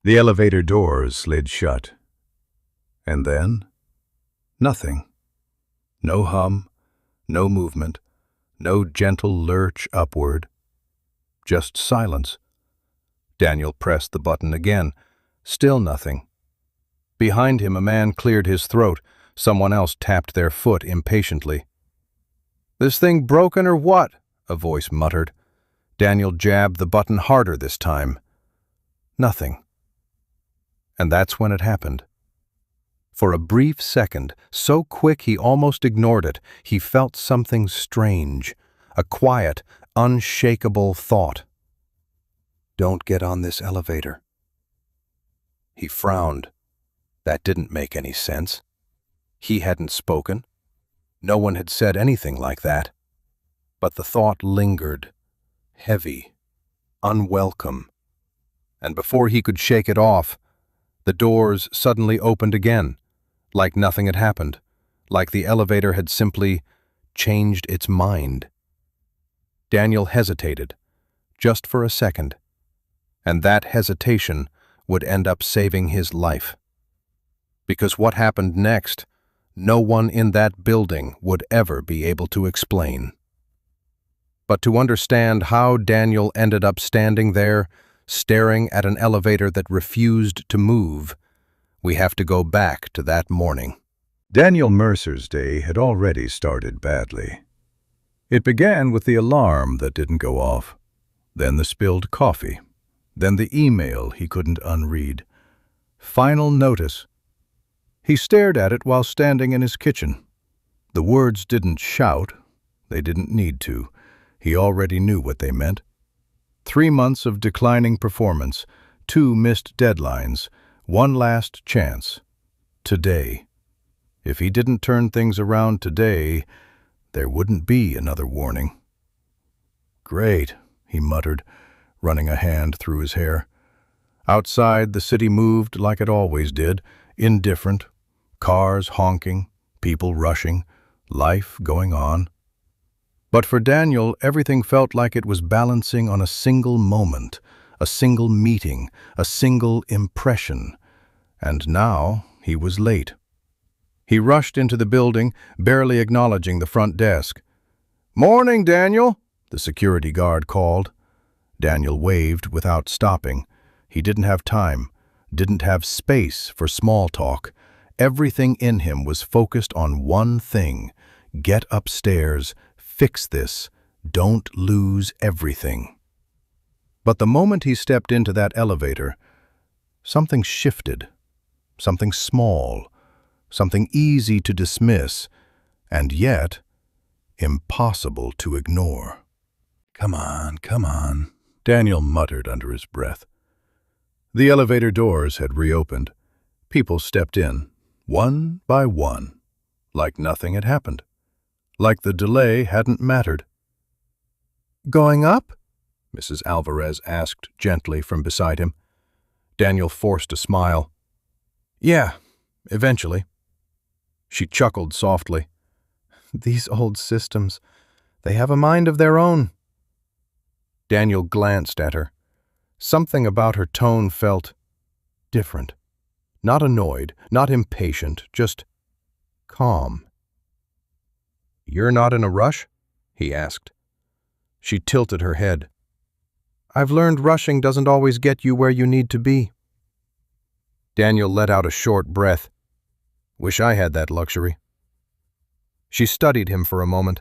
The elevator doors slid shut. And then, nothing. No hum, no movement, no gentle lurch upward. Just silence. Daniel pressed the button again. Still nothing. Behind him, a man cleared his throat. Someone else tapped their foot impatiently. "This thing broken or what?" a voice muttered. Daniel jabbed the button harder this time. Nothing. And that's when it happened. For a brief second, so quick he almost ignored it, he felt something strange, a quiet, unshakable thought. "Don't get on this elevator." He frowned. That didn't make any sense. He hadn't spoken. No one had said anything like that. But the thought lingered, heavy, unwelcome. And before he could shake it off, the doors suddenly opened again, like nothing had happened, like the elevator had simply changed its mind. Daniel hesitated, just for a second, and that hesitation would end up saving his life. Because what happened next, no one in that building would ever be able to explain. But to understand how Daniel ended up standing there, staring at an elevator that refused to move, we have to go back to that morning. Daniel Mercer's day had already started badly. It began with the alarm that didn't go off, then the spilled coffee, then the email he couldn't unread. Final notice. He stared at it while standing in his kitchen. The words didn't shout. They didn't need to. He already knew what they meant. 3 months of declining performance, 2 missed deadlines, 1 last chance. Today. If he didn't turn things around today, there wouldn't be another warning. "Great," he muttered, running a hand through his hair. Outside, the city moved like it always did, indifferent, cars honking, people rushing, life going on. But for Daniel, everything felt like it was balancing on a single moment, a single meeting, a single impression. And now he was late. He rushed into the building, barely acknowledging the front desk. "Morning, Daniel," the security guard called. Daniel waved without stopping. He didn't have time, didn't have space for small talk. Everything in him was focused on one thing: get upstairs, fix this, don't lose everything. But the moment he stepped into that elevator, something shifted, something small, something easy to dismiss, and yet impossible to ignore. Come on," Daniel muttered under his breath. The elevator doors had reopened. People stepped in, one by one, like nothing had happened, like the delay hadn't mattered. "Going up?" Mrs. Alvarez asked gently from beside him. Daniel forced a smile. "Yeah, eventually." She chuckled softly. "These old systems, they have a mind of their own." Daniel glanced at her. Something about her tone felt different. Not annoyed, not impatient, just calm. "You're not in a rush?" he asked. She tilted her head. "I've learned rushing doesn't always get you where you need to be." Daniel let out a short breath. "Wish I had that luxury." She studied him for a moment,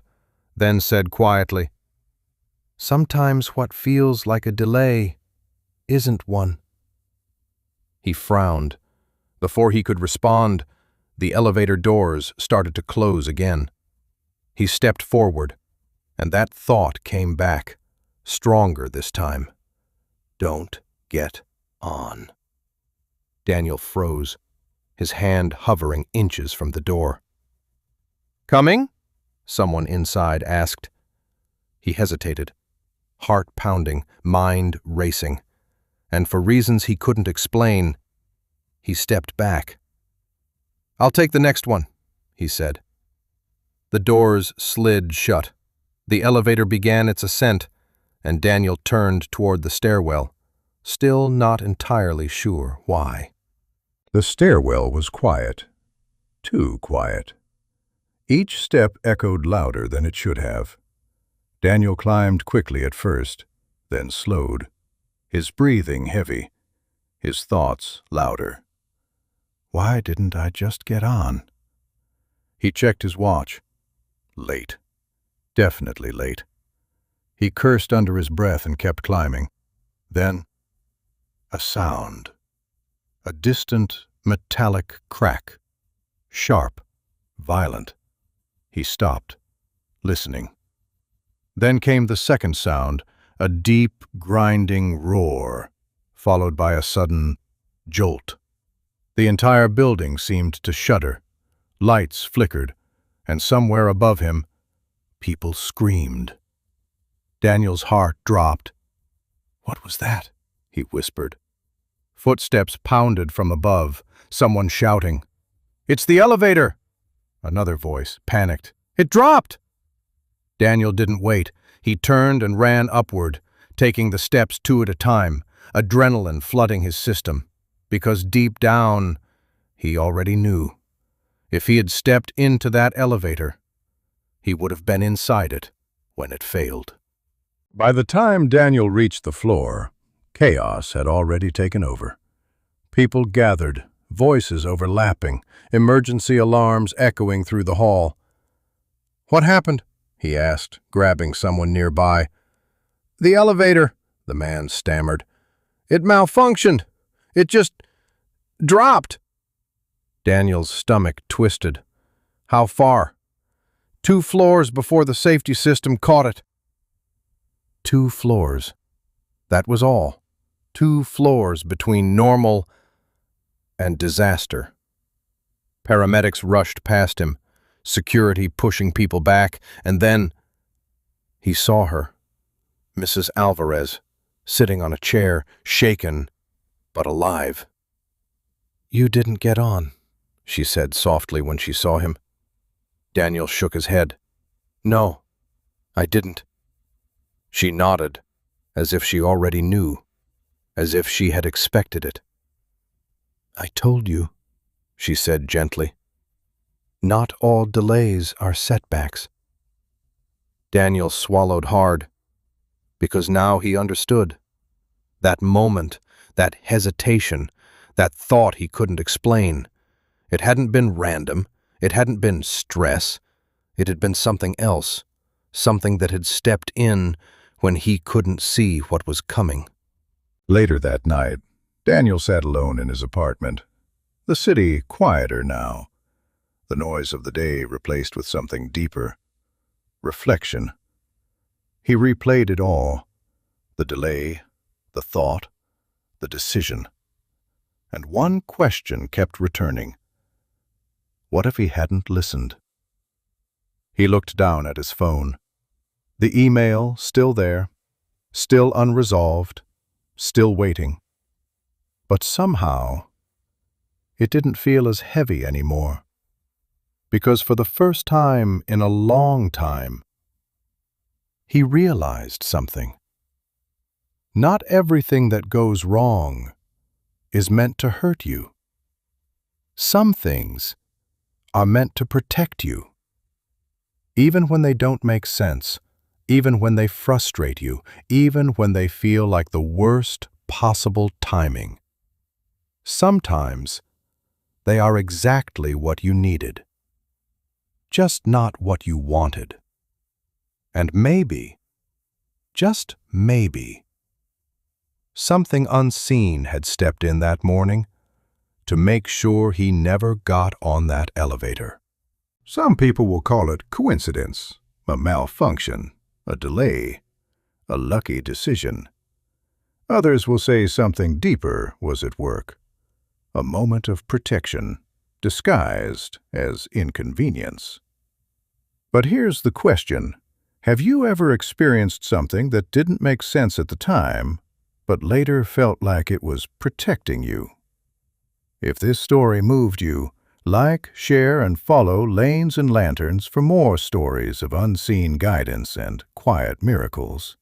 then said quietly, "Sometimes what feels like a delay isn't one." He frowned. Before he could respond, the elevator doors started to close again. He stepped forward, and that thought came back, stronger this time. Don't get on. Daniel froze, his hand hovering inches from the door. "Coming?" someone inside asked. He hesitated, heart pounding, mind racing, and for reasons he couldn't explain, he stepped back. "I'll take the next one," he said. The doors slid shut. The elevator began its ascent, and Daniel turned toward the stairwell, still not entirely sure why. The stairwell was quiet. Too quiet. Each step echoed louder than it should have. Daniel climbed quickly at first, then slowed, his breathing heavy, his thoughts louder. Why didn't I just get on? He checked his watch. Late. Definitely late. He cursed under his breath and kept climbing. Then, a sound. A distant, metallic crack. Sharp, violent. He stopped, listening. Then came the second sound, a deep, grinding roar, followed by a sudden jolt. The entire building seemed to shudder. Lights flickered, and somewhere above him, people screamed. Daniel's heart dropped. "What was that?" he whispered. Footsteps pounded from above, someone shouting. "It's the elevator!" Another voice, panicked. "It dropped!" Daniel didn't wait. He turned and ran upward, taking the steps two at a time, adrenaline flooding his system. Because deep down, he already knew. If he had stepped into that elevator, he would have been inside it when it failed. By the time Daniel reached the floor, chaos had already taken over. People gathered, voices overlapping, emergency alarms echoing through the hall. "What happened?" he asked, grabbing someone nearby. "The elevator," the man stammered. "It malfunctioned. It just dropped." Daniel's stomach twisted. "How far?" "2 floors before the safety system caught it." 2 floors. That was all. 2 floors between normal and disaster. Paramedics rushed past him, security pushing people back, and then he saw her, Mrs. Alvarez, sitting on a chair, shaken but alive. "You didn't get on," she said softly when she saw him. Daniel shook his head. "No, I didn't." She nodded, as if she already knew, as if she had expected it. "I told you," she said gently. "Not all delays are setbacks." Daniel swallowed hard, because now he understood. That moment, that hesitation, that thought he couldn't explain. It hadn't been random, it hadn't been stress, it had been something else, something that had stepped in when he couldn't see what was coming. Later that night, Daniel sat alone in his apartment. The city quieter now. The noise of the day replaced with something deeper. Reflection. He replayed it all. The delay, the thought, the decision. And one question kept returning. What if he hadn't listened? He looked down at his phone. The email still there, still unresolved, still waiting. But somehow, it didn't feel as heavy anymore. Because for the first time in a long time, he realized something. Not everything that goes wrong is meant to hurt you. Some things are meant to protect you. Even when they don't make sense, even when they frustrate you, even when they feel like the worst possible timing. Sometimes they are exactly what you needed, just not what you wanted. And maybe, just maybe, something unseen had stepped in that morning to make sure he never got on that elevator. Some people will call it coincidence, a malfunction, a delay, a lucky decision. Others will say something deeper was at work, a moment of protection, disguised as inconvenience. But here's the question. Have you ever experienced something that didn't make sense at the time, but later felt like it was protecting you? If this story moved you, like, share, and follow Lanes and Lanterns for more stories of unseen guidance and quiet miracles.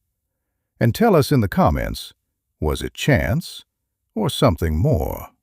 And tell us in the comments, Was it chance or something more?